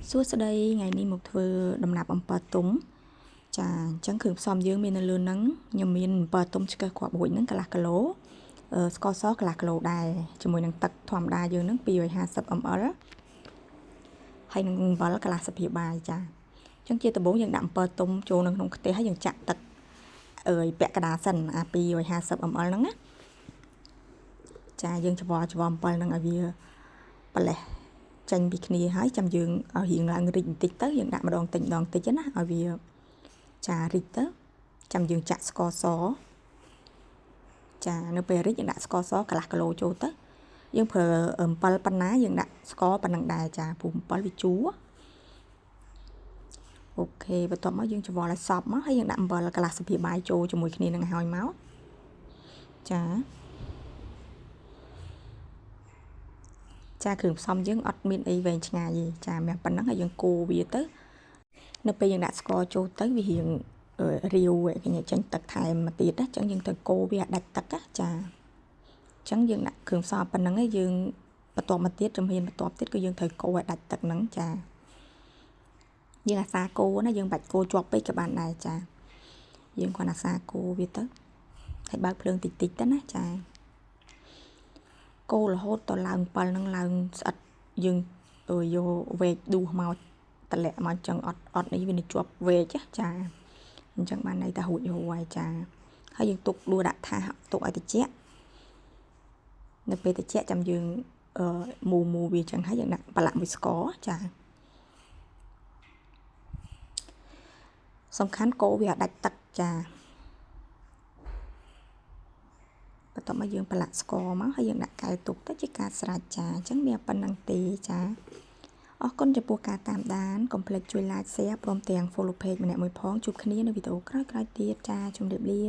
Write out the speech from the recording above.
សួស្តីថ្ងៃនេះមកធ្វើដំណាប់អំពិលទុំចាអញ្ចឹងគ្រឿងផ្សំយើងមាននៅលើហ្នឹងខ្ញុំមានអំពិលទុំឆ្កឹះគ្រាប់រួចហ្នឹងកន្លះគីឡូស្ករសកន្លះគីឡូដែរជាមួយនឹងទឹកធម្មតាយើងហ្នឹង250 ml ហើយនឹងអំបិលកន្លះស្លាបព្រាបាយចាអញ្ចឹងជាដំបូងយើងដាក់អំពិលទុំចូលនៅក្នុងខ្ទះហើយយើងចាក់ទឹកពាក់កណ្ដាលសិនអា250 ml ហ្នឹងណាចាយើងច្របល់អំពិលហ្នឹងឲ្យវាប្រឡេះចេញពីគ្នាហើយចាំយើងឲ្យរៀងឡើងរីកបន្តិចទៅយើងដាក់ម្ដងតិចណាឲ្យវាចារីកទៅចាំយើងចាក់ស្ករសចានៅពេលរីកយើងដាក់ស្ករសកន្លះគីឡូចូលទៅយើងប្រើអំពិលប៉ុណ្ណាយើងដាក់ស្ករប៉ុណ្ណឹងដែរចាព្រោះអំពិលវាជូរអូខេបន្ទាប់មកយើងច្របល់ឲ្យសព្វមកហើយយើងដាក់អំបិលកន្លះស្លាបព្រាបាយចូលជាមួយគ្នានឹងឲ្យមកចាគ្រឿងផ្សំយើងអត់មានអីវែងឆ្ងាយទេចាមានប៉ុណ្ណឹងហើយយើងកូរវាទៅនៅពេលយើងដាក់ស្ករចូលទៅវារៀងរាវគេញ៉ាំចេញទឹកថែមមកទៀតណាអញ្ចឹងយើងត្រូវកូរវាឲ្យដាច់ទឹកណាចាអញ្ចឹងយើងដាក់គ្រឿងផ្សំប៉ុណ្ណឹងឯងយើងបន្ទាប់មកទៀតជំហានបន្ទាប់ទៀតគឺយើងត្រូវកូរឲ្យដាច់ទឹកហ្នឹងចាយើងអាសាកូរណាយើងបាច់កូរជាប់ពេកក៏បានដែរចាយើងគ្រាន់អាសាកូរវាទៅហើយបើកភ្លើងតិចទៅណាចាកូររហូតដល់ឡើង7ហ្នឹងឡើងស្អិតយើងយកវែកដួសមកតម្លាក់មកអញ្ចឹងអត់នេះវានឹងជាប់វែកចាអញ្ចឹងបានន័យថារួចហើយចាហើយយើងទុកដួសដាក់ថាសទុកឲ្យត្រជាក់នៅពេលត្រជាក់ចាំយើងមូវាអញ្ចឹងហើយយើងដាក់ប្រឡាក់មួយស្ករចាសំខាន់កូរវាឲ្យដាច់ទឹកចាបន្ទាប់មកយើងប្រឡាក់ស្ករមកហើយយើងដាក់កែវទុកទៅជាការស្រេចចាអញ្ចឹងមានប៉ុណ្្នឹងទេចាអរគុណចំពោះការតាមដានកុំភ្លេចជួយ like share ព្រមទាំង follow page ម្នាក់មួយផងជួបគ្នានៅវីដេអូក្រោយៗទៀតចាជម្រាបលា